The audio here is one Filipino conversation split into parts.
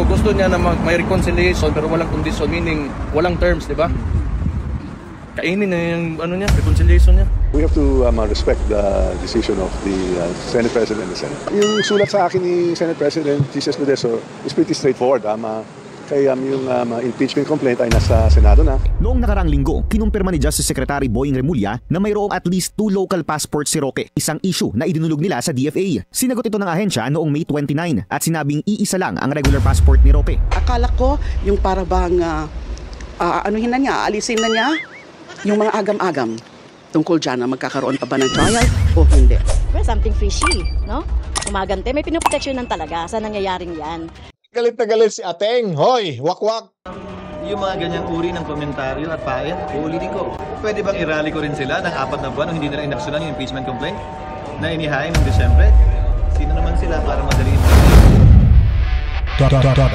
So gusto niya na may reconciliation pero walang condition, meaning walang terms, di ba? Kainin na yung reconciliation niya. We have to respect the decision of the Senate President and the Senate. Yung sulat sa akin ni Senate President Jesus Escudero is pretty straightforward. Kaya yung impeachment complaint ay nasa Senado na. Noong nakaraang linggo, kinumpirma ni Justice Secretary Boying Remulla na mayroong at least 2 local passports si Roque, isang issue na idinulog nila sa DFA. Sinagot ito ng ahensya noong May 29 at sinabing iisa lang ang regular passport ni Roque. Akala ko yung para bang alisin na niya yung mga agam-agam tungkol dyan na magkakaroon pa ba ng trial o hindi. Well, something fishy, no? Umagante, may pinoproteksyonan talaga sa nangyayaring yan. Galit na galit si Ateng. Hoy, wakwak. Yung mga ganyang uri ng komentaryo at paet, uulitin ko. Pwede bang i-rally ko rin sila ng 4 na buwan nung hindi nila inaksyonan yung impeachment complaint na inihain noong Desyembre? Sino naman sila para madaliin? Dadagan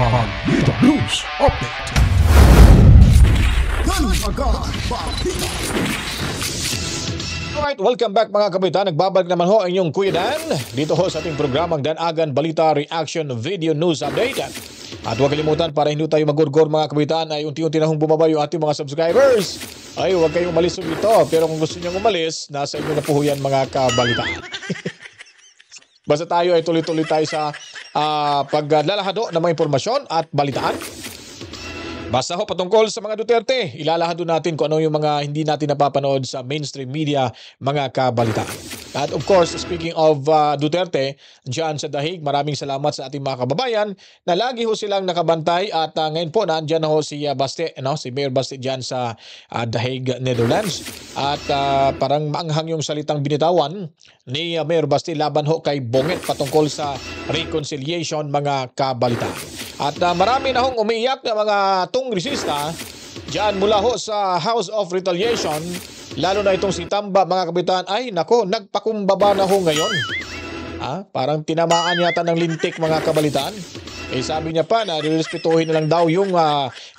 ang Balita News Update. Alright, welcome back mga kabitan. Nagbabalik naman ho ang inyong Kuya Dan dito ho sa ating programang Danagan Balita Reaction Video News Update. At huwag kalimutan, para hindi tayo magurgor mga kabitan, ay unti-unti na hong bumaba yung ating mga subscribers. Ay huwag kayong umalis dito, pero kung gusto nyo umalis, nasa inyo na po yan mga kabalitaan. Basta tayo ay tuloy-tuloy tayo sa paglalahado ng mga impormasyon at balitaan. Basta ho patungkol sa mga Duterte, ilalahad natin kung ano yung mga hindi natin napapanood sa mainstream media, mga kabalitaan. At of course, speaking of Duterte, dyan sa Dahig, maraming salamat sa ating mga kababayan na lagi ho silang nakabantay at ngayon po nandyan na ho si Baste, si Mayor Baste dyan sa Dahig, Netherlands. At parang maanghang yung salitang binitawan ni Mayor Baste laban ho kay Bonget patungkol sa reconciliation, mga kabalitaan. At marami na hong umiiyak na mga tungrisista dyan mula ho sa House of Retaliation, lalo na itong si Tamba, mga kabitan. Ay nako, nagpakumbaba na ho ngayon. Parang tinamaan yata ng lintik, mga kabalitaan. Sabi niya pa na nirespetuhin na lang daw yung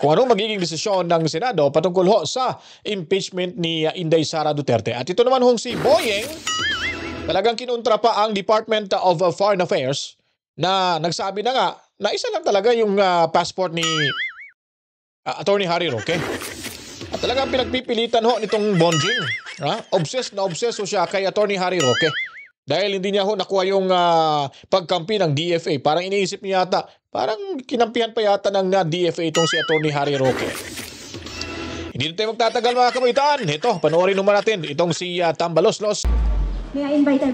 kung anong magiging desisyon ng Senado patungkol ho sa impeachment ni Inday Sara Duterte. At ito naman hong si Boyeng, talagang kinontra pa ang Department of Foreign Affairs na nagsabi na nga na isa lang talaga yung passport ni Attorney Harry Roque. At talagang pinagpipilitan ho nitong Bonjing. Obsessed na obsessed siya kay Attorney Harry Roque. Dahil hindi niya ho nakuha yung pagkampi ng DFA. Parang iniisip niya yata, parang kinampihan pa yata ng DFA itong si Attorney Harry Roque. Hindi na tayo magtatagal, mga kabataan. Ito, panoorin naman natin itong si Tambaloslos.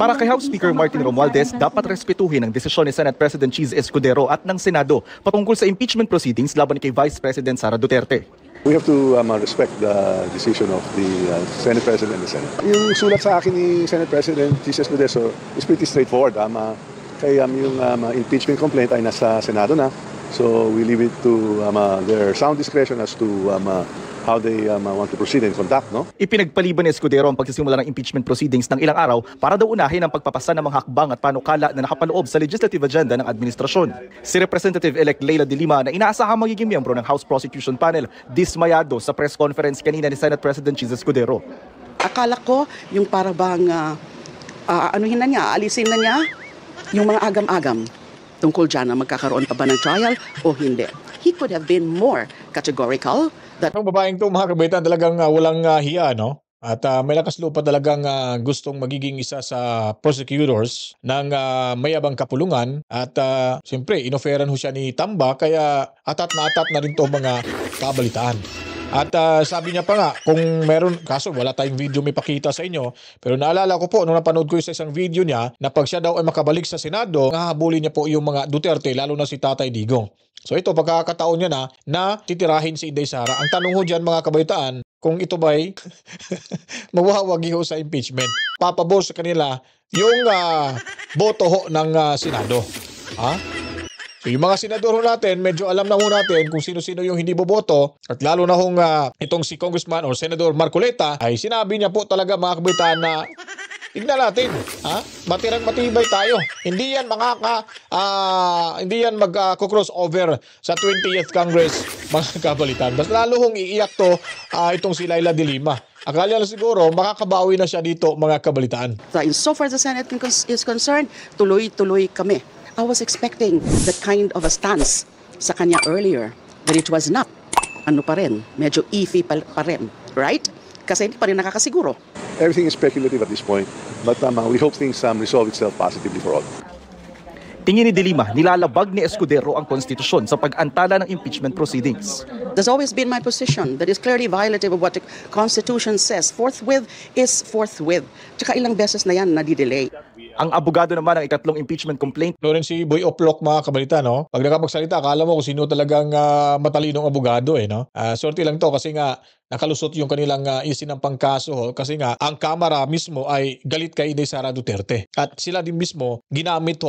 Para kay House Speaker Martin Romualdez, dapat respetuhin ang desisyon ni Senate President Cheese Escudero at ng Senado patungkol sa impeachment proceedings laban kay Vice President Sara Duterte. We have to respect the decision of the Senate President and the Senate. Yung sulat sa akin ni Senate President Jesus Escudero is pretty straightforward. Kaya yung impeachment complaint ay nasa Senado na. So we leave it to their sound discretion as to how they want to proceed and conduct, no? Ipinagpaliban ni Escudero ang pagsisimula ng impeachment proceedings ng ilang araw para daw unahin ang pagpapasa ng mga hakbang at panukala na nakapaloob sa legislative agenda ng administrasyon. Si Representative-elect Leila de Lima na inaasahang magiging miyembro ng House Prosecution Panel, dismayado sa press conference kanina ni Senate President Cheese Escudero. Akala ko yung para bang alisin na niya yung mga agam-agam tungkol dyan na magkakaroon pa ba ng trial o hindi. He could have been more categorical. Ang babaeng to, mga kabitan, talagang walang hiya, no? At may lakas loob pa talagang gustong magiging isa sa prosecutors ng mayabang kapulungan. At siyempre, inoferan ho siya ni Tamba, kaya atat na rin to, mga kabalitaan. At sabi niya pa nga, kung meron, kaso wala tayong video may pakita sa inyo, pero naalala ko po, nung napanood ko sa isang video niya, na pag siya daw ay makabalik sa Senado, hahabulin niya po yung mga Duterte, lalo na si Tatay Digong. So ito, pagkakataon niya na titirahin si Inday Sara. Ang tanong ho dyan, mga kabaitaan, kung ito ba'y mawawagi ho sa impeachment, papabor sa kanila yung boto ho ng Senado. So yung mga senador natin, medyo alam na ho natin kung sino-sino yung hindi boboto. At lalo na hong itong si Congressman or Senador Marcoleta, ay sinabi niya po talaga, mga kabitaan, na tignan natin, matirang matibay tayo. Hindi yan mag-cross over sa 20th Congress, mga kabalitan. Basta lalo hong iiyak to itong si Leila de Lima. Akala na siguro makakabawi na siya dito, mga kabalitaan. So far the Senate is concerned, tuloy-tuloy kami. I was expecting that kind of a stance sa kanya earlier, but it was not. Ano pa rin, medyo iffy pa rin, right? Kasi hindi pa rin nakakasiguro. Everything is speculative at this point, but we hope things resolve itself positively for all. Tingin ni De Lima, nilalabag ni Escudero ang konstitusyon sa pag-antala ng impeachment proceedings. There's always been my position that is clearly violative of what the Constitution says. Forthwith is forthwith. Tsaka ilang beses na yan nadidelay. Ang abogado naman ng ikatlong impeachment complaint, Lawrence si Boy Oplok, mga kabalita, no? Pag nakapagsalita, akala mo kung sino talagang matalinong abogado, no? Sorte lang to kasi nga nakalusot yung kanilang isinampang kaso, kasi nga ang Kamara mismo ay galit kay Inday Sara Duterte. At sila din mismo ginamit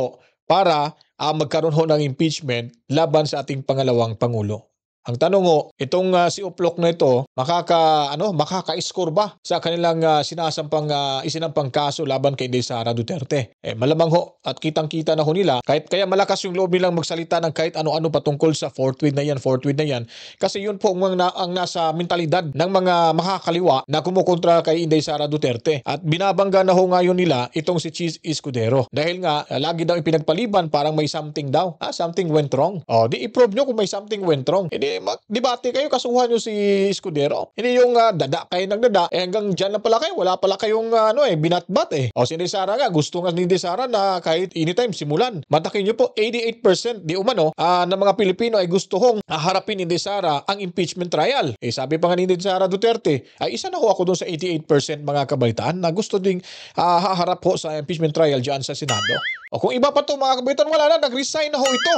para magkaroon ng impeachment laban sa ating pangalawang Pangulo. Ang tanong itong si Oplok na ito, makaka-score ba sa kanilang isinampang kaso laban kay Inday Sara Duterte? Malamang at kitang-kita na nila, kahit kaya malakas yung loob nilang magsalita ng kahit ano-ano patungkol sa forthwith na yan. Kasi yun po ang nasa mentalidad ng mga makakaliwa na kumukontra kay Inday Sara Duterte. At binabangga na ngayon nila itong si Cheese Escudero. Dahil nga, lagi daw ipinagpaliban, parang may something daw. Something went wrong. Di i-prove nyo kung may something went wrong. Debate kayo, kasuhan nyo si Escudero. Hindi yung dada kayo nagdada, hanggang dyan na pala kayo, wala pala kayong binatbat si Inday Sara nga, gusto nga ni Inday Sara na kahit anytime simulan. Matakin nyo po, 88% di umano ng mga Pilipino ay gusto harapin ni Inday Sara ang impeachment trial. Sabi pa nga ni Inday Sara Duterte, ay isa na ako doon sa 88% mga kabalitaan na gusto ding haharap sa impeachment trial dyan sa Senado. Kung iba pa to mga kabalitaan, wala na, nag-resign na ito.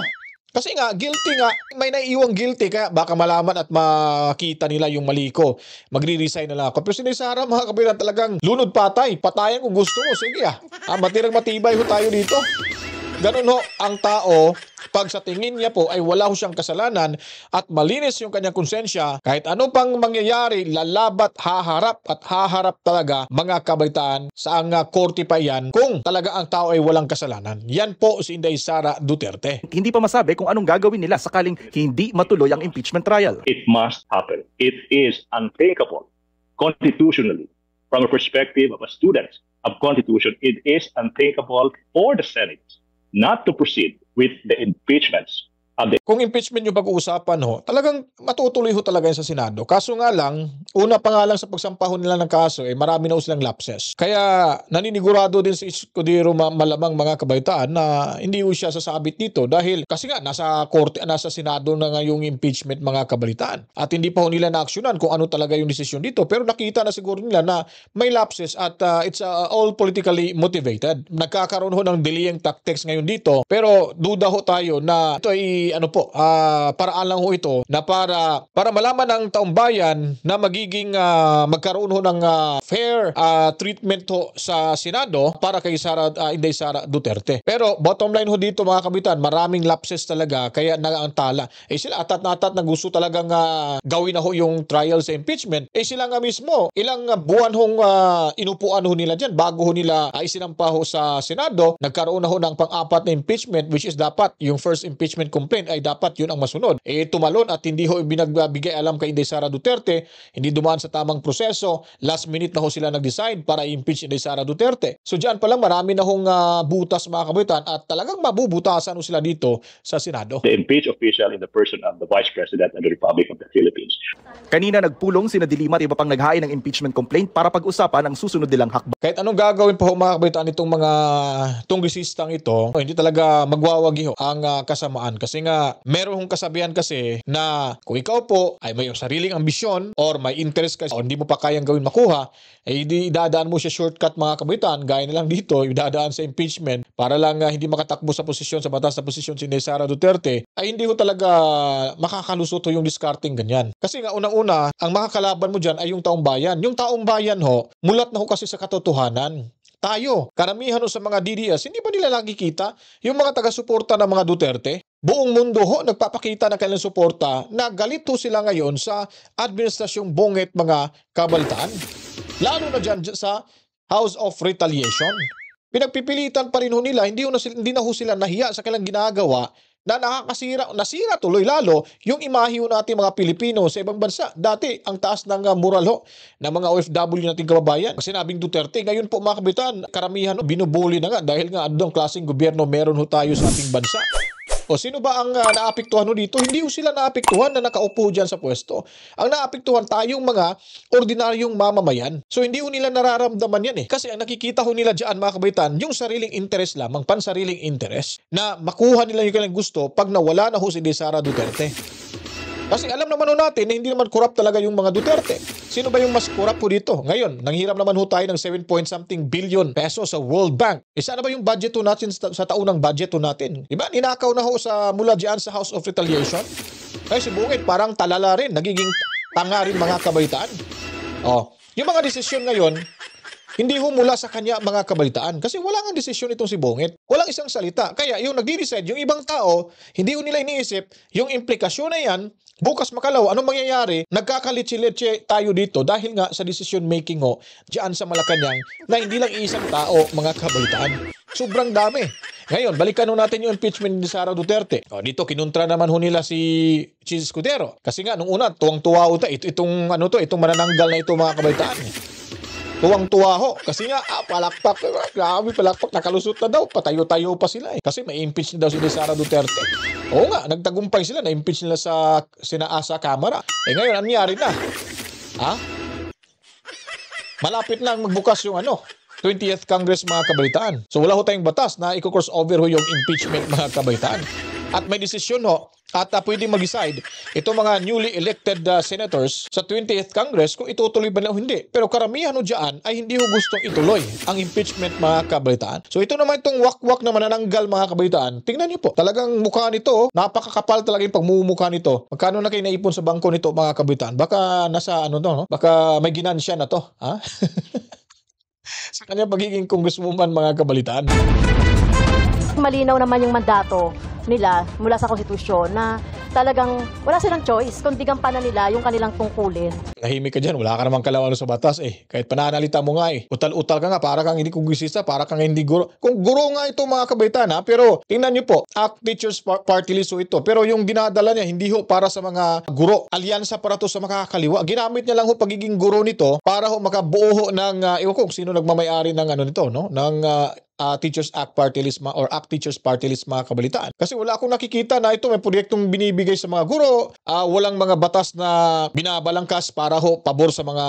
Kasi nga, guilty nga, may naiiwang guilty, kaya baka malaman at makita nila yung mali ko. Magre-resign na lang ako. Pero si Inday Sara, mga kabilang, talagang lunod patay. Patayan kung gusto mo. Sige matirang matibay tayo dito. Ganun ang tao, pag sa tingin niya po ay wala siyang kasalanan at malinis yung kanyang konsensya, kahit ano pang mangyayari, lalabat, haharap talaga mga kabalitaan sa ang korte pa yan kung talaga ang tao ay walang kasalanan. Yan po si Inday Sara Duterte. Hindi pa masabi kung anong gagawin nila sakaling hindi matuloy ang impeachment trial. It must happen. It is unthinkable constitutionally. From a perspective of a student of Constitution, it is unthinkable for the Senate not to proceed with the impeachments. Kung impeachment yung pag-uusapan talagang matutuloy talaga yan sa Senado. Kaso nga lang, una pa nga lang sa pagsampahon nila ng kaso, marami na silang lapses. Kaya naninigurado din si Escudero malamang mga kabaitaan na hindi siya sasabit dito dahil kasi nga nasa korte, nasa Senado na nga yung impeachment mga kabalitaan. At hindi pa nila na-aksyonan kung ano talaga yung desisyon dito. Pero nakita na siguro nila na may lapses at it's all politically motivated. Nagkakaroon ng delaying tactics ngayon dito. Pero duda tayo na ito ay paraan lang ito na para malaman ng taong bayan na magkaroon ng fair treatment sa Senado para kay Inday Sara Duterte. Pero bottom line dito mga kabitan, maraming lapses talaga kaya naantala. Sila atat-natat na gusto talagang gawin yung trial sa impeachment. Sila nga mismo, ilang buwan inupuan nila dyan bago nila isinampa sa Senado, nagkaroon ng pang-apat na impeachment which is dapat yung first impeachment complaint ay dapat yun ang masunod. Tumalon at hindi binagbigay alam kay Inday Sara Duterte, hindi dumaan sa tamang proseso, last minute na sila nag-decide para i-impeach Inday Sara Duterte. So diyan pa lang marami na butas mga kabitan at talagang mabubutasan sila dito sa Senado. The impeached official in the person of the Vice President of the Republic of the Philippines. Kanina nagpulong sina De Lima at iba pang naghain ng impeachment complaint para pag-usapan ang susunod nilang hakbang. Kahit anong gagawin pa mga kabitan itong mga tunggisistang ito, hindi talaga magwawagi ang kasamaan kasi nga meron kasabihan kasi na kung ikaw po ay may sariling ambisyon or may interest kasi o hindi mo pa kayang gawin makuha, idadaan mo siya shortcut mga kabitan, gaya na lang dito, idadaan sa impeachment para lang hindi makatakbo sa posisyon, sa batas na posisyon si Inday Sara Duterte, ay hindi talaga makakalusot yung discarding ganyan. Kasi nga unang-una, ang makakalaban mo dyan ay yung taong bayan. Yung taong bayan mulat na kasi sa katotohanan. Tayo, karamihan sa mga DDS, hindi ba nila nakikita yung mga taga-suporta ng mga Duterte? Buong mundo nagpapakita ng kanilang suporta na galit sila ngayon sa administrasyong Bonget mga kabalitaan. Lalo na dyan sa House of Retaliation. Pinagpipilitan pa rin nila, hindi na sila nahiya sa kanilang ginagawa na nasira tuloy lalo yung imahe natin mga Pilipino sa ibang bansa. Dati, ang taas ng moral ho ng mga OFW nating kababayan. Sinabing Duterte, ngayon po mga kabitan, karamihan binubuli na nga dahil nga anong klaseng gobyerno meron ho tayo sa ating bansa. O sino ba ang naapektuhan ho dito? Hindi ho sila naapektuhan na nakaupo dyan sa pwesto. Ang naapektuhan tayong mga ordinaryong mamamayan. So hindi ho nila nararamdaman yan eh. Kasi ang nakikita ho nila dyan mga kabaitan, yung sariling interest lamang, pansariling interest, na makuha nila yung kanilang gusto pag nawala na ho si Sara Duterte. Kasi alam naman ho natin na hindi naman corrupt talaga yung mga Duterte. Sino ba yung mas corrupt po dito? Ngayon, nanghiram naman ho tayo ng 7-point-something billion pesos sa World Bank. Sana ba yung budget ho natin sa taunang budget ho natin? Diba? Ninakaw na ho mula dyan sa House of Retaliation. Kaya si Bungit parang talala rin. Nagiging tanga rin mga kabaitaan. Yung mga desisyon ngayon, hindi ho mula sa kanya mga kabalitaan. Kasi wala nga desisyon itong si Bungit. Walang isang salita. Kaya yung nagdi-decide, yung ibang tao, hindi ho nila iniisip, yung implikasyon na yan, bukas makalaw, anong mangyayari? Nagkakalitsi-litsi tayo dito dahil nga sa decision making ho, diyan sa Malacanang, na hindi lang isang tao mga kabalitaan. Sobrang dami. Ngayon, balikan ho natin yung impeachment ni Sara Duterte. Dito, kinuntra naman ho nila si Chis Escudero. Kasi nga, nung una, tuwang-tuwa ho itong manananggal na ito mga kabalitaan. Tuwang-tuwa ho. Kasi nga, palakpak. Grabe, palakpak. Nakalusot na daw. Patayo-tayo pa sila eh. Kasi may impeach na daw si Sara Duterte. Oo nga, nagtagumpay sila. Na-impeach nila sa Kamara. Ngayon, ano nangyari na? Malapit na magbukas yung 20th Congress mga kabalitaan. So wala ho tayong batas na i-crossover ho yung impeachment mga kabalitaan. At may desisyon ho at pwede mag-decide itong mga newly elected senators sa 20th Congress kung itutuloy ba na o hindi. Pero karamihan ho dyan ay hindi ho gustong ituloy ang impeachment mga kabalitaan. So ito naman itong wakwak na manananggal mga kabalitaan. Tingnan niyo po, talagang mukha nito, napakakapal talaga yung pagmumukha nito. Magkano na kayo naipon sa bangko nito mga kabalitaan? Baka nasa baka may ginansya na to. Sa kanya pagiging congresswoman mga kabalitaan. Malinaw naman yung mandato nila mula sa konstitusyon na talagang wala silang choice kundi gampanan nila yung kanilang tungkulin. Nahimik ka dyan, wala ka namang kalawalo sa batas eh. Kahit pananalita mo nga eh. Utal-utal ka nga, para kang hindi kongresista, para kang hindi guro. Kung guro nga ito mga kabaitan pero tingnan nyo po, ACT Teachers Party List ito. Pero yung dinadala niya, hindi ho para sa mga guro. Alyansa para to sa makakaliwa. Ginamit niya lang ho pagiging guro nito para ho makabuo ho ng, ewan ko kung sino nagmamayari ng nito, ng Teachers Act Party List or ACT Teachers Party List mga kabalitaan. Kasi wala akong nakikita na ito may proyektong binibigay sa mga guro, walang mga batas na binabalangkas para ho pabor sa mga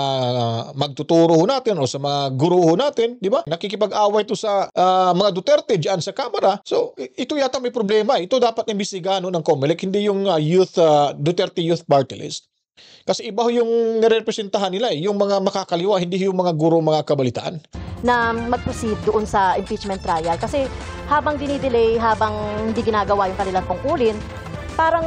magtuturo ho natin o sa mga guro ho natin, di ba? Nakikipag-away ito sa mga Duterte diyan sa Kamara. So ito yata may problema. Ito dapat imbestigahan ng COMELEC, hindi yung Duterte Youth Party List. Kasi iba ho yung nirepresentahan nila yung mga makakaliwa, hindi yung mga guro mga kabalitaan. Na mag-proceed doon sa impeachment trial. Kasi habang dinidelay, habang hindi ginagawa yung kanilang tungkulin, parang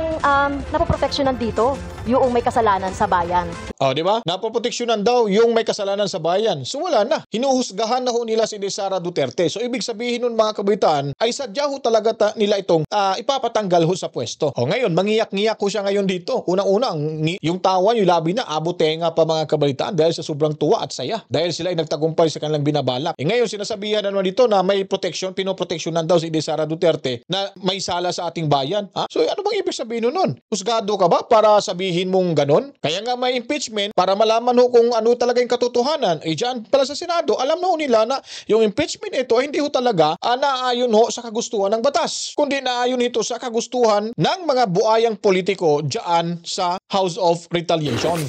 napoproteksyonan dito yung may kasalanan sa bayan. Di ba? Napoproteksyonan daw yung may kasalanan sa bayan. So wala na. Hinuhusgahan na ho nila si Sara Duterte. So ibig sabihin nun mga kabaitaan ay sadya ho talaga nila itong ipapatanggal ho sa pwesto. Ngayon, mangiyak-ngiyak ho siya ngayon dito. Unang-una, yung tawan, yung labi na, abutenga pa mga kabaitaan dahil sa sobrang tuwa at saya. Dahil sila ay nagtagumpay sa kanilang binabalak. Ngayon, sinasabihan na naman dito na may proteksyon, pinoproteksyonan daw si Sara Duterte na may sala sa ating bayan. So ano bang ibig sabihin nun? Husgado ka ba para sabihin mong ganon? Kaya nga may impeachment para malaman ho kung ano talaga yung katotohanan. Diyan pala sa Senado, alam na ho nila na yung impeachment ito hindi ho talaga naayon ho sa kagustuhan ng batas. Kundi naayon ito sa kagustuhan ng mga buayang politiko diyan sa House of Retaliation.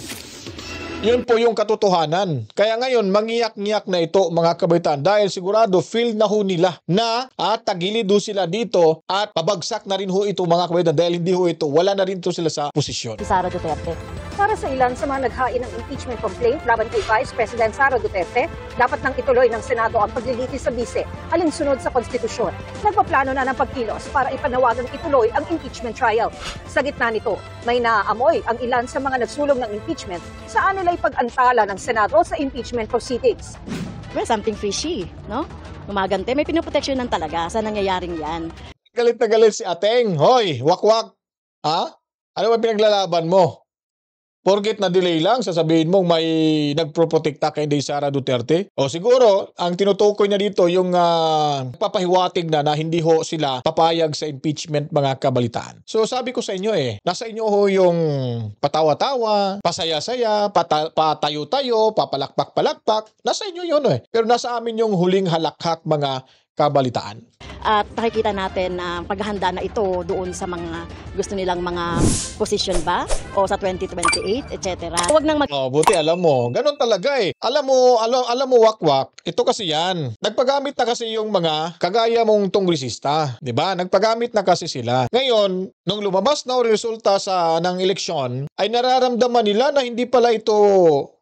Yun po yung katotohanan. Kaya ngayon, mangiyak-ngiyak na ito mga kabaitan dahil sigurado feel na ho nila na tagilid ho sila dito at pabagsak na rin ho ito mga kabaitan dahil hindi ho ito, wala na rin ito sila sa posisyon. Sara Duterte. Para sa ilan sa mga naghain ng impeachment complaint laban kay Vice President Sara Duterte, dapat nang ituloy ng Senado ang paglilitis sa bise alinsunod sa konstitusyon. Nagpaplano na ng pagkilos para ipanawagang ituloy ang impeachment trial. Sa gitna nito, may naaamoy ang ilan sa mga nagsulong ng impeachment saan nila ipag-antala ng Senado sa impeachment proceedings. Well, something fishy, no? Umagante, may pinoproteksyonan talaga sa nangyayaring yan. Galit na galit si Ateng. Hoy, wakwak. Ano ba pinaglalaban mo? Porket na delay lang, sasabihin mong may nagproprotekta kay Inday Sara Duterte? O siguro, ang tinutukoy niya dito yung papahiwatig na hindi ho sila papayag sa impeachment mga kabalitaan. So sabi ko sa inyo nasa inyo ho yung patawa-tawa, pasaya-saya, patayo-tayo, papalakpak-palakpak. Nasa inyo yun Pero nasa amin yung huling halakhak mga kabalitaan. At nakikita natin na paghahanda na ito doon sa mga gusto nilang mga position ba o sa 2028, etc. Huwag nang buti alam mo, ganun talaga Alam mo wakwak, ito kasi yan. Nagpagamit na kasi yung mga kagaya mong tongresista, 'di ba? Nagpagamit na kasi sila. Ngayon, nung lumabas na ang resulta ng eleksyon, ay nararamdaman nila na hindi pala ito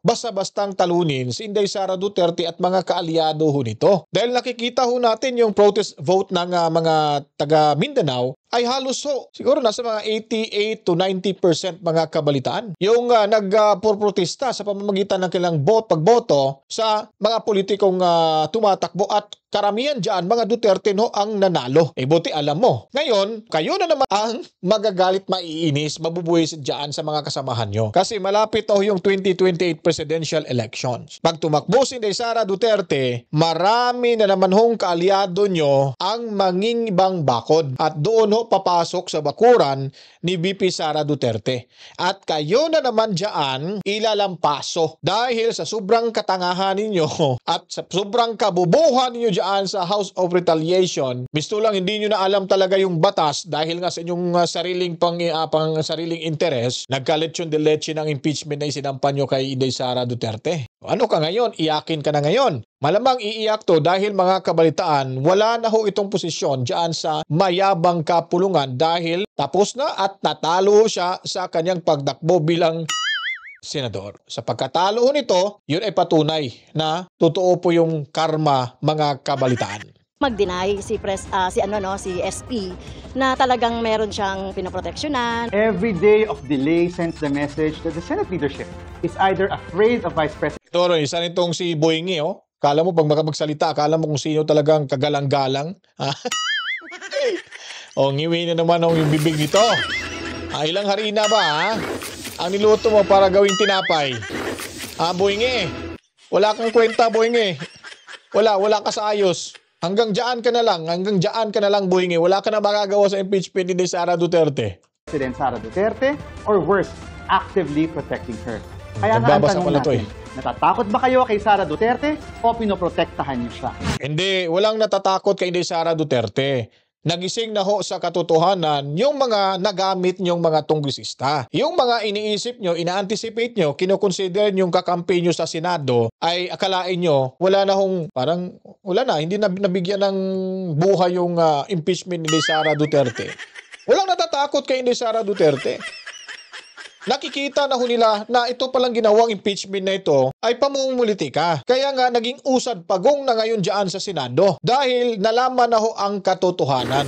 basta-bastang talunin si Inday Sara Duterte at mga kaalyado ho nito. Dahil nakikita ho natin yung protest vote ng mga taga Mindanao ay halos siguro nasa mga 88 to 90% mga kabalitaan. Yung nagpoprotesta sa pamamagitan ng kanilang pagboto sa mga politikong tumatakbo at karamihan dyan, mga Duterte ang nanalo. Buti alam mo. Ngayon, kayo na naman ang magagalit, maiinis, mabubuwisit dyan sa mga kasamahan nyo. Kasi malapit yung 2028 presidential elections. Pag tumakbo si Inday Sara Duterte, marami na naman kaalyado nyo ang mangingibang bakod. At doon papasok sa bakuran ni VP Sara Duterte. At kayo na naman dyan ilalampaso dahil sa sobrang katangahan ninyo at sa sobrang kabubuhan ninyo dyan sa House of Retaliation. Gusto lang hindi nyo na alam talaga yung batas dahil nga sa inyong sariling sariling interes, nagkaletsyon de leche ng impeachment na isinampan nyo kay Inday Sara Duterte. Ano ka ngayon? Iyakin ka na ngayon. Malamang iiyak to dahil mga kabalitaan, wala na itong posisyon dyan sa mayabang kapulungan dahil tapos na at natalo siya sa kanyang pagdakbo bilang senador. Sa pagkatalo nito, yun ay patunay na totoo po yung karma mga kabalitaan. Mag-deny si SP na talagang meron siyang pinoproteksyonan. Every day of delay sends the message that the Senate leadership is either afraid of Vice President. Ito isa nitong si Boyingi Kala mo pag magsalita, akala mo kung sino talagang kagalang-galang. Ngiwi na naman yung bibig nito. Ilang harina ba ang niluto mo para gawing tinapay? Boyingi. Wala kang kwenta, Boyingi. Wala ka sa ayos. Hanggang dyan ka na lang, Boyingi. Wala ka na magagawa sa impeachment ni Sara Duterte. President Sara Duterte, or worse, actively protecting her. Kaya nga ang tanong natin, natatakot ba kayo kay Sara Duterte o pinoprotektahan niyo siya? Hindi, walang natatakot kay Sara Duterte. Nagising na sa katotohanan yung mga nagamit nyong mga tongresista. Yung mga iniisip nyo, ina-anticipate nyo, kinoconsider yung kakampi nyo sa Senado, ay akalain nyo, wala na, hindi nabigyan ng buhay yung impeachment ni Sara Duterte. Walang natatakot kay Sara Duterte. Nakikita na nila na ito palang ginawang impeachment na ito ay pamumulitika. Kaya nga naging usad pagong na ngayon dyan sa Senado dahil nalaman na ang katotohanan.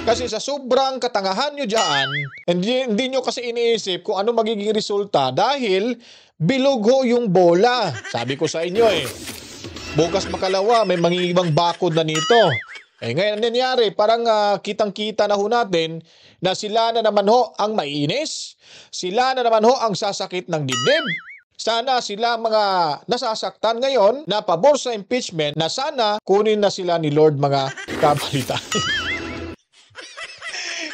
Kasi sa sobrang katangahan nyo dyan, hindi nyo kasi iniisip kung ano magiging resulta dahil bilog yung bola. Sabi ko sa inyo bukas makalawa may mangingibang bakod na nito. Ngayon nangyari, parang kitang-kita na natin na sila na naman ang maiinis, sila na naman ang sasakit ng dibdib. Sana sila mga nasasaktan ngayon na pabor sa impeachment na sana kunin na sila ni Lord mga kabalitaan.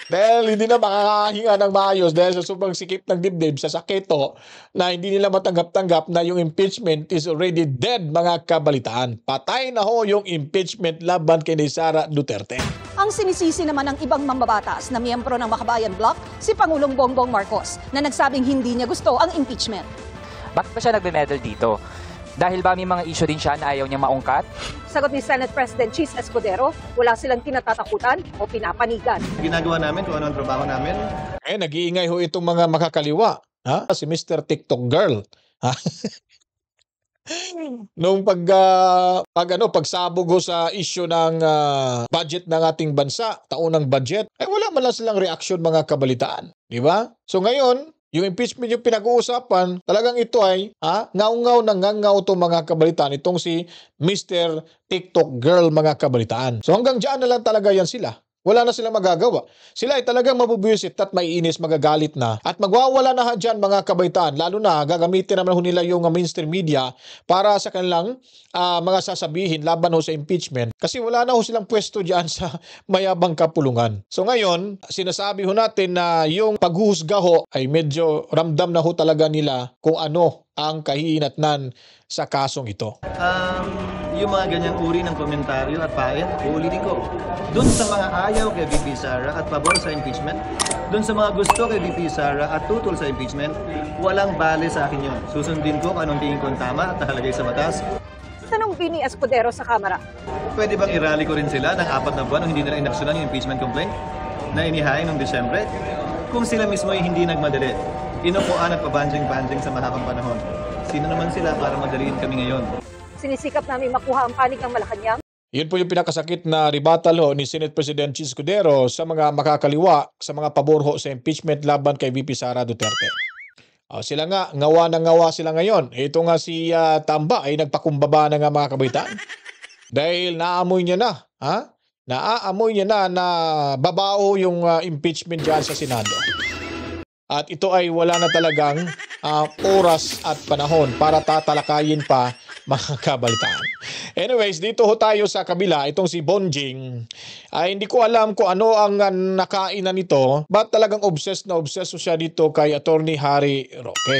Dahil hindi na makakahinga ng maayos dahil sa sobrang sikip ng dibdib sa sakito na hindi nila matanggap-tanggap na yung impeachment is already dead mga kabalitaan. Patay na yung impeachment laban kay Sara Duterte. Ang sinisisi naman ng ibang mambabatas na miyembro ng Makabayan Bloc, si Pangulong Bongbong Marcos, na nagsabing hindi niya gusto ang impeachment. Bakit ba siya nagme-medal dito? Dahil ba may mga issue din siya na ayaw niya maungkat? Sagot ni Senate President Chis Escudero, wala silang kinatatakutan o pinapanigan. Ginagawa namin kung ano ang trabaho namin. Nag-iingay itong mga makakaliwa. Si Mr. TikTok Girl. Nung pagsabog sa issue ng budget ng ating bansa, taunang budget, wala man lang silang reaksyon mga kabalitaan. Di ba? So ngayon, yung impeachment yung pinag-uusapan, talagang ito ay ngaw-ngaw na ngaw-ngaw itong mga kabalitaan. Itong si Mr. TikTok Girl mga kabalitaan. So hanggang dyan na lang talaga yan sila. Wala na silang magagawa. Sila ay talagang mabubuisit at maiinis, magagalit na. At magwawala na dyan mga kabaitaan. Lalo na gagamitin naman ho nila yung mainstream media para sa kanilang mga sasabihin laban ho sa impeachment. Kasi wala na ho silang pwesto dyan sa mayabang kapulungan. So ngayon, sinasabi ho natin na yung paghuhusga ho ay medyo ramdam na ho talaga nila kung ano ang kahihinatnan sa kasong ito. Yung mga ganyang uri ng komentaryo at pain, uulitin ko. Doon sa mga ayaw kay VP Sara at pabor sa impeachment, doon sa mga gusto kay VP Sara at tutol sa impeachment, walang bale sa akin yun. Susundin ko kung anong tingin ko tama at nakalagay sa batas. Tanong Bini Escudero sa Kamara. Pwede bang irally ko rin sila ng 4 na buwan nung hindi nila inaksyonan yung impeachment complaint na inihain noong Desyembre? Kung sila mismo ay hindi nagmadali, inupuan at pabanjing-banjing sa mahabang panahon. Sino naman sila para madaliin kami ngayon? Sinisikap namin makuha ang panig ng Malacanang. Yun po yung pinakasakit na rebuttal ho ni Senate President Chis Escudero sa mga makakaliwa, sa mga pabor ho sa impeachment laban kay VP Sara Duterte. Sila nga, ngawa na ngawa sila ngayon. Ito nga si Tamba ay nagpakumbaba na nga mga kabaitaan. Dahil naamoy niya na, naaamoy niya na babaho yung impeachment dyan sa Senado. At ito ay wala na talagang oras at panahon para tatalakayin pa mga kabalitaan. Anyways, dito ho tayo sa kabila. Itong si Bonjing, hindi ko alam kung ano ang nakainan nito. Ba't talagang obsessed siya dito kay Attorney Harry Roque.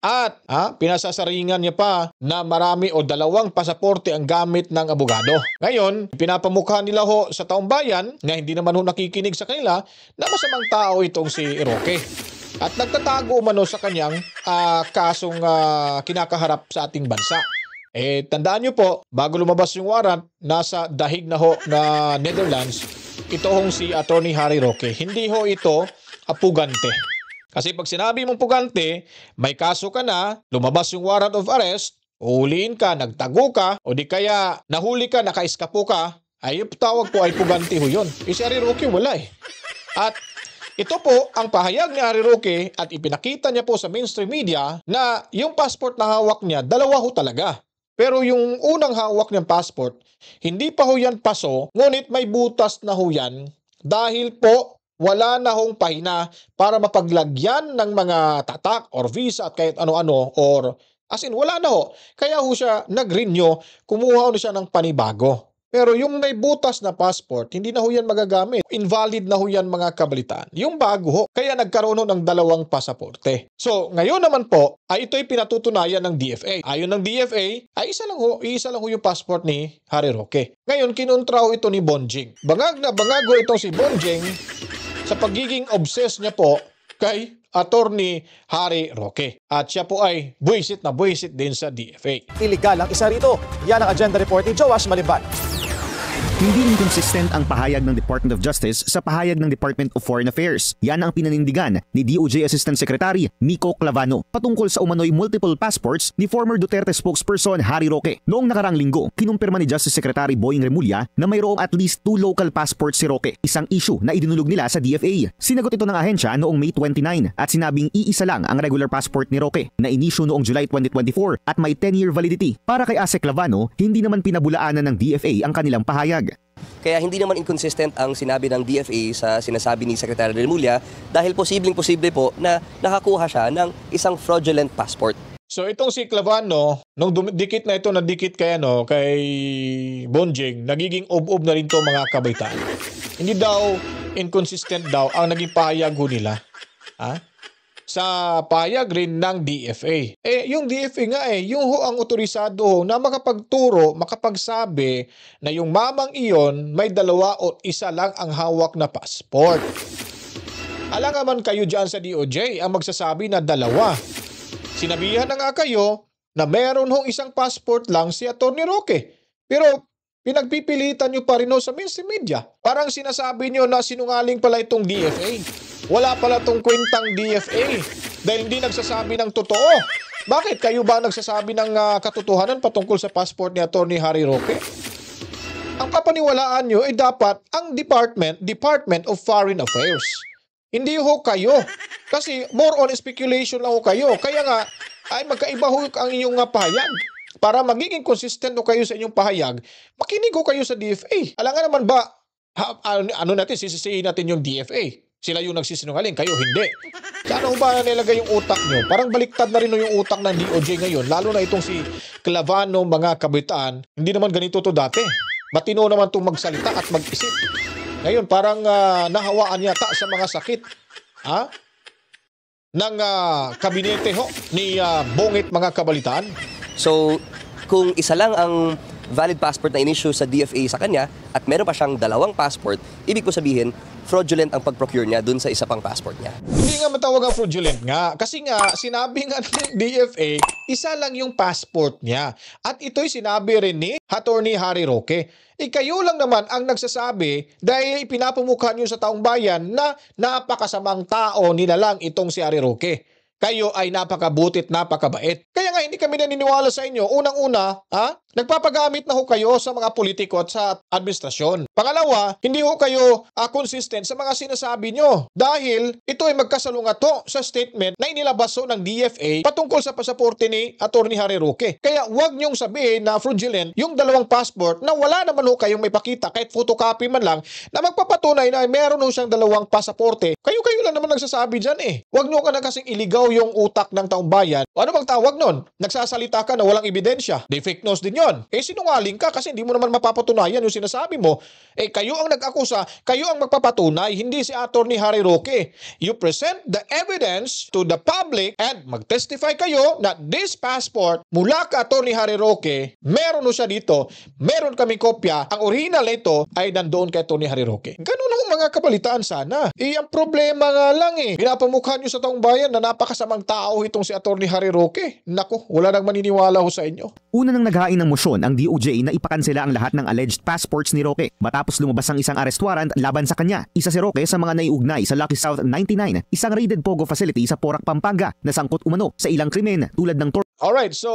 At pinasasaringan niya pa na marami o 2 pasaporte ang gamit ng abogado. Ngayon, pinapamukha nila ho sa taong bayan na hindi naman ho nakikinig sa kanila na masamang tao itong si Roque. At nagtatago umano sa kanyang kasong kinakaharap sa ating bansa. Tandaan nyo po, bago lumabas yung warrant, nasa dahig na ho na Netherlands, ito hong si Attorney Harry Roque. Hindi ho ito pugante. Kasi pag sinabi mong pugante, may kaso ka na, lumabas yung warrant of arrest, uhuliin ka, nagtago ka, o di kaya nahuli ka, nakaiskapo ka, ay yung tawag po ay pugante ho yun. Si Harry Roque wala At ito po ang pahayag ni Harry Roque at ipinakita niya po sa mainstream media na yung passport na hawak niya, 2 ho talaga. Pero yung unang hawak niyang passport, hindi pa ho yan paso, ngunit may butas na ho yan dahil po wala na hong pahina para mapaglagyan ng mga tatak or visa at kahit ano-ano or as in wala na ho. Kaya ho siya nag-renew, kumuha ho siya ng panibago. Pero yung may butas na passport, hindi na ho yan magagamit. Invalid na ho yan mga kabalitaan. Yung bago ho, kaya nagkaroon ho ng 2 pasaporte. So, ngayon naman po, ay ito'y pinatutunayan ng DFA. Ayon ng DFA, ay isa lang ho yung passport ni Harry Roque. Ngayon, kinontra ho ito ni Bonjing. Bangag na bangag ho itong si Bonjing sa pagiging obsessed niya po kay Attorney Harry Roque. At siya po ay buwisit na buwisit din sa DFA. Iligal ang isa rito. Yan ang agenda report ni Joash Malimban. Hindi inconsistent ang pahayag ng Department of Justice sa pahayag ng Department of Foreign Affairs. Yan ang pinanindigan ni DOJ Assistant Secretary Miko Clavano patungkol sa umano'y multiple passports ni former Duterte spokesperson Harry Roque. Noong nakarang linggo, kinumpirma ni Justice Secretary Boying Remulla na mayroong at least 2 local passports si Roque, isang issue na idinulog nila sa DFA. Sinagot ito ng ahensya noong May 29 at sinabing iisa lang ang regular passport ni Roque na inisyu noong July 2024 at may 10-year validity. Para kay Ase Clavano, hindi naman pinabulaanan ng DFA ang kanilang pahayag. Kaya hindi naman inconsistent ang sinabi ng DFA sa sinasabi ni Secretary Remulla dahil posibleng-posible po na nakakuha siya ng isang fraudulent passport. So itong si Clavano, nung dikit na ito na dikit kay Bonjing, nagiging ob-ob na rin to mga kabaitaan. Hindi daw inconsistent daw ang naging pahayag ho nila. Sa pahayag rin ng DFA. Yung DFA nga yung ang otorisado na makapagturo, makapagsabi na yung mamang iyon may 2 o 1 lang ang hawak na passport. Alangaman kayo dyan sa DOJ ang magsasabi na 2. Sinabihan na nga kayo na meron hong isang passport lang si Attorney Roque. Pero pinagpipilitan nyo pa rin sa mainstream media. Parang sinasabi nyo na sinungaling pala itong DFA. Wala pala tong kwentang DFA dahil hindi nagsasabi ng totoo. Bakit? Kayo ba nagsasabi ng katotohanan patungkol sa passport ni Attorney Harry Roque? Ang papaniwalaan nyo ay dapat ang Department of Foreign Affairs. Hindi ho kayo. Kasi more on speculation lang ho kayo. Kaya nga ay magkaiba ho ang inyong pahayag. Para magiging consistent ho kayo sa inyong pahayag, makinig ho kayo sa DFA. Alam nga naman ba, ano natin, sisisihin natin yung DFA. Sila yung nagsisinungaling, kayo hindi. Sana ba nilagay yung utak nyo? Parang baliktad na rin yung utak ng DOJ ngayon, lalo na itong si Clavano, mga kabitaan. Hindi naman ganito to dati. Matino naman itong magsalita at mag-isip. Ngayon, parang nahawaan yata sa mga sakit ng kabinete ni Bongit, mga kabalitaan. So, kung isa lang ang valid passport na in-issue sa DFA sa kanya at meron pa siyang 2 passport, ibig ko sabihin, fraudulent ang pag-procure niya dun sa isa pang passport niya. Hindi nga matawag ang fraudulent nga. Kasi nga, sinabi nga ng DFA, isa lang yung passport niya. At ito'y sinabi rin ni Attorney Harry Roque. Kayo lang naman ang nagsasabi dahil ipinapamukha niyo sa taong bayan na napakasamang tao nilalang itong si Harry Roque. Kayo ay napakabutit, napakabait. Kaya nga hindi kami naniniwala sa inyo. Unang-una, nagpapagamit na ho kayo sa mga politiko at sa administrasyon. Pangalawa, hindi ho kayo consistent sa mga sinasabi nyo. Dahil ito ay magkasalungat sa statement na inilabas ng DFA patungkol sa pasaporte ni Attorney Harry Roque. Kaya huwag nyong sabihin na fraudulent yung 2 passport na wala naman ho kayong may pakita kahit photocopy man lang na magpapatunay na meron ho siyang 2 pasaporte. Kayo lang naman nagsasabi dyan Huwag nyo ka na kasing iligaw yung utak ng taong bayan. Ano bang tawag nun? Nagsasalita ka na walang ebidensya. Fake news din yon. Sinungaling ka kasi hindi mo naman mapapatunayan yung sinasabi mo. Kayo ang nag-akusa, kayo ang magpapatunay, hindi si Attorney Harry Roque. You present the evidence to the public and mag-testify kayo na this passport mula ka Attorney Harry Roque, meron no siya dito, meron kaming kopya, ang original nito ay nandoon kay Attorney Harry Roque. Ganun ang mga kabalitaan sana. Ang problema nga lang pinapamukha nyo sa taong bayan na napakasamang tao itong si Attorney Harry Roque. Naku, wala nang maniniwala ho sa inyo. Una nang naghain ng motion ang DOJ na ipakansela ang lahat ng alleged passports ni Roque matapos lumabas ang isang arrest warrant laban sa kanya. Isa si Roque sa mga naiugnay sa Lucky South 99, isang raided pogo facility sa Porac, Pampanga na sangkot umano sa ilang krimen tulad ng Alright, so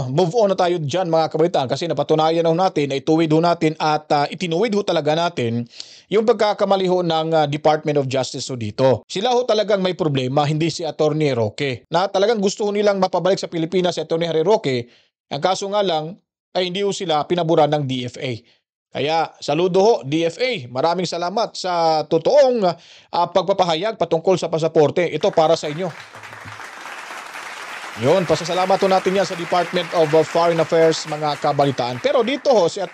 move on na tayo dyan mga kabalitaan kasi napatunayan ho natin, ituwid ho natin at itinuwid ho talaga natin yung pagkakamali ho ng Department of Justice ho dito. Sila ho talagang may problema, hindi si Attorney Roque. Na talagang gusto ho nilang mapabalik sa Pilipinas si Attorney Harry Roque. Ang kaso nga lang ay hindi ho sila pinaburan ng DFA. Kaya saludo ho DFA, maraming salamat sa totoong pagpapahayag patungkol sa pasaporte. Ito para sa inyo. Yun, pasasalamat ho natin yan sa Department of Foreign Affairs, mga kabalitaan. Pero dito ho, si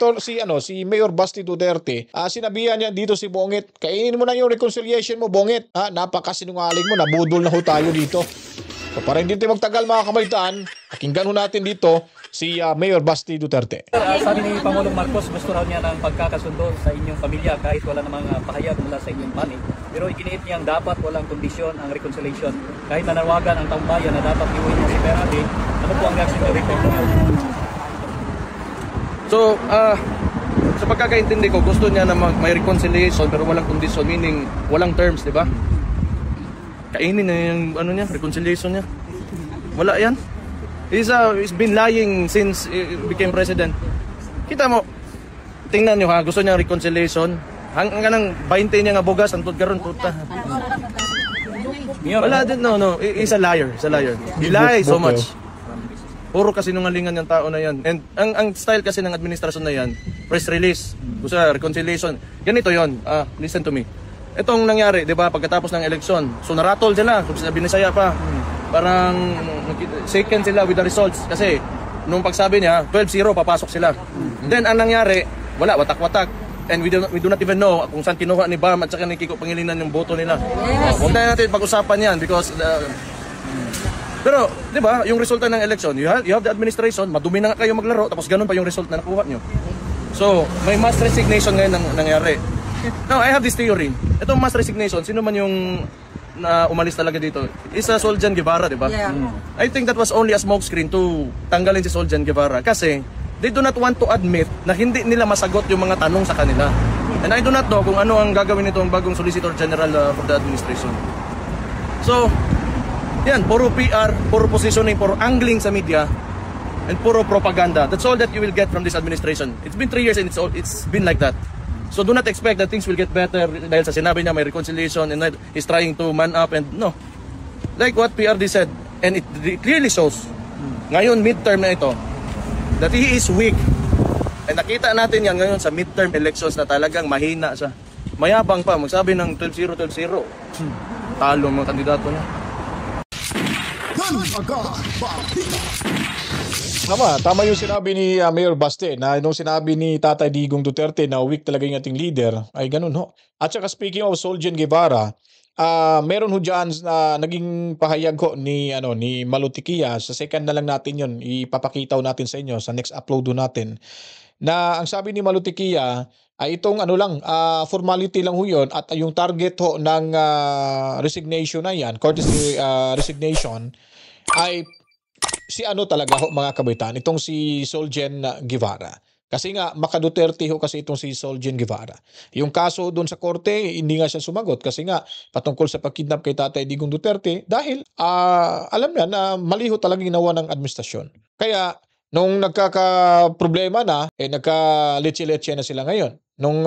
Mayor Basti Duterte, sinabihan niya dito si Bongit, kainin mo na yung reconciliation mo, Bongit. Napakasinungaling mo, nabudol na ho tayo dito. So, para hindi tayo magtagal, mga kabalitaan, pakinggan ho natin dito si Mayor Basti Duterte. Sabi ni Pangulong Marcos, gusto raw niya ng pagkakasundo sa inyong pamilya kahit wala namang pahayag mula sa inyong panig. Pero iginiit niyang dapat walang kondisyon ang reconciliation. Kahit nanawagan ang taong bayan na dapat iuwi niya si Peradi, ano po ang reaction niyo rito? So, sa pagkakaintindi ko, gusto niya na may reconciliation pero walang kondisyon, meaning walang terms, di ba? Kainin na yung reconciliation niya. Wala yan. He's been lying since he became president. Kita mo, tingnan nyo gusto niya reconciliation. Hanggang ng 20 niya nga bugas, antod karon puta. Wala din, no. He's a liar. He lies so much. Puro kasinungalingan yung tao na yan. And ang style kasi ng administrasyon na yan, press release, gusto reconciliation. Ganito yon. Listen to me. Itong nangyari, di ba, pagkatapos ng eleksyon, so naratol sila, sabi ni Saya pa, parang shaken sila with the results kasi nung pagsabi niya 12-0 papasok sila. Then ang nangyari, wala, watak-watak, and we do not even know kung saan kinuha ni Bam at saka ni Kiko Pangilinan yung boto nila. Huwag na natin pag-usapan yan because pero di ba yung resulta ng election, you have the administration, madumi na nga kayo maglaro tapos ganun pa yung result na nakuha nyo. So may mass resignation ngayon nangyari. Now I have this theory, itong mass resignation, sino man yung na umalis talaga dito is Soljan Guevara, di ba? Yeah. I think that was only a smokescreen to tanggalin si Soljan Guevara kasi they do not want to admit na hindi nila masagot yung mga tanong sa kanila. And I do not know kung ano ang gagawin nito ang bagong Solicitor General for the administration. So, yan, puro PR, puro positioning, puro angling sa media, and puro propaganda. That's all that you will get from this administration. It's been 3 years and it's been like that. So do not expect that things will get better dahil sa sinabi niya may reconciliation and he's trying to man up and no. Like what PRD said, and it clearly shows, ngayon midterm na ito, that he is weak. And nakita natin yan ngayon sa midterm elections na talagang mahina siya. mayabang pa, magsabi ng 12-0, 12-0. Talo ang mga kandidato niya. Tama yung sinabi ni Mayor Baste na nung sinabi ni Tatay Digong Duterte na weak talaga yung ating leader, ay ganun ho. At saka speaking of Soljen Guevara, meron ho dyan na naging pahayag ho ni Malutikia. Sa second na lang natin yun, ipapakita natin sa inyo sa next upload natin. Na ang sabi ni Malutikia ay itong formality lang ho yun at yung target ho ng resignation na yan, courtesy resignation, ay si talaga ho mga kabataan, itong si Soljen Guevara. Kasi nga, maka-Duterte ho kasi itong si Soljen Guevara. Yung kaso doon sa korte, hindi nga siya sumagot kasi nga patungkol sa pagkidnap kay Tatay Digong Duterte dahil alam niya na mali ho talagang ginawa ng administrasyon. Kaya nung nagkaka-problema na, nagka-leche-leche na sila ngayon. Nung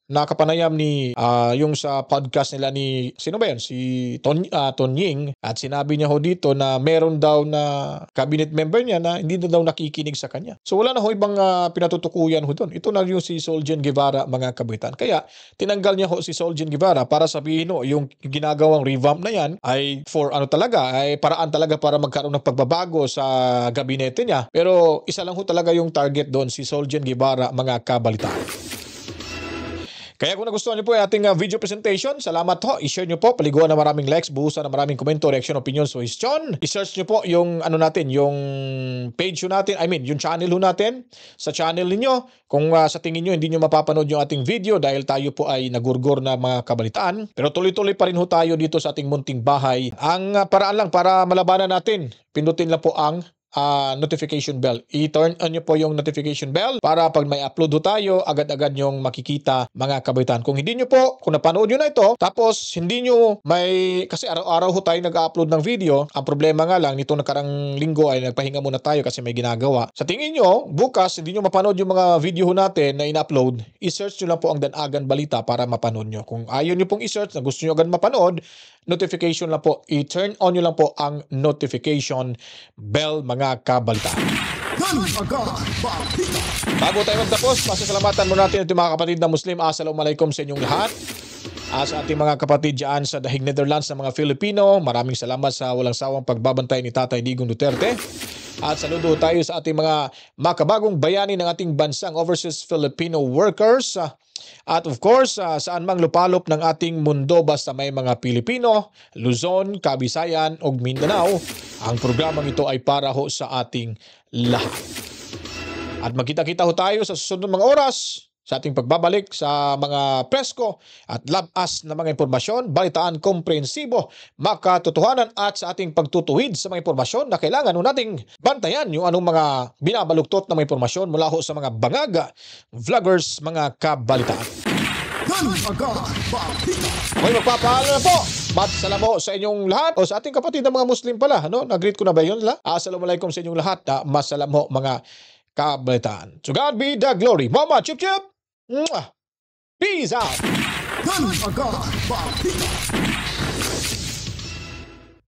nakapanayam ni yung sa podcast nila ni sino ba yun? Si Tonying, at sinabi niya ho dito na meron daw na cabinet member niya na hindi na daw nakikinig sa kanya. So wala na ho ibang pinatutukuyan ho doon. Ito na yung si Soljen Guevara mga kabitan. Kaya tinanggal niya ho si Soljen Guevara para sabihin yung ginagawang revamp na yan ay for ay paraan talaga para magkaroon ng pagbabago sa gabinete niya. Pero isa lang ho talaga yung target doon, si Soljen Guevara mga kabalitaan. Kaya kung nagustuhan niyo po yung ating video presentation, salamat ho. I-share niyo po, paliguan na maraming likes, buhusan na maraming komento, reaction, opinion, suggestion. I-search niyo po yung yung page natin, yung channel natin sa channel niyo. Kung sa tingin niyo hindi niyo mapapanood yung ating video dahil tayo po ay nagurgor na mga kabalitaan. Pero tuloy-tuloy pa rin ho tayo dito sa ating munting bahay. Ang paraan lang para malabanan natin, pindutin lang po ang notification bell. I-turn on nyo po yung notification bell para pag may upload ho tayo, agad-agad nyong makikita mga kabaitan. Kung hindi nyo po, kung napanood nyo na ito, tapos hindi nyo kasi araw-araw ho tayo nag-upload ng video, ang problema nga lang, nito nakarang linggo ay nagpahinga muna tayo kasi may ginagawa. Sa tingin nyo, bukas, hindi nyo mapanood yung mga video ho natin na in-upload, i-search nyo lang po ang Danagan Balita para mapanood nyo. Kung ayaw nyo pong i-search na gusto nyo agad mapanood, notification lang po, i-turn on nyo lang po ang notification bell mga kabalitaan. Bago tayo magtapos, pasasalamatan mo natin ating mga kapatid na Muslim. Assalamualaikum sa inyong lahat. Sa ating mga kapatid dyan sa Dahig Netherlands na mga Filipino, maraming salamat sa walang sawang pagbabantay ni Tatay Digong Duterte. At saludo tayo sa ating mga makabagong bayani ng ating bansang overseas Filipino workers. At of course, saan mang lupalop ng ating mundo basta may mga Pilipino, Luzon, Kabisayan o Mindanao, ang programang ito ay para ho sa ating lahat. At magkita-kita ho tayo sa susunod mga oras sa ating pagbabalik sa mga presko at labas na mga impormasyon, balitaan, komprehensibo, makatotohanan at sa ating pagtutuwid sa mga impormasyon na kailangan nating bantayan yung anong mga binabaluktot na mga impormasyon mula ho sa mga bangaga, vloggers, mga kabalitaan. Okay, magpapaalam na po. Masalam sa inyong lahat o sa ating kapatid na mga Muslim pala. Nag-greet ko na ba yun? Assalamualaikum sa inyong lahat. Masalam ho mga kabalitaan. To God be the glory. Mama, chup chup. Peace out.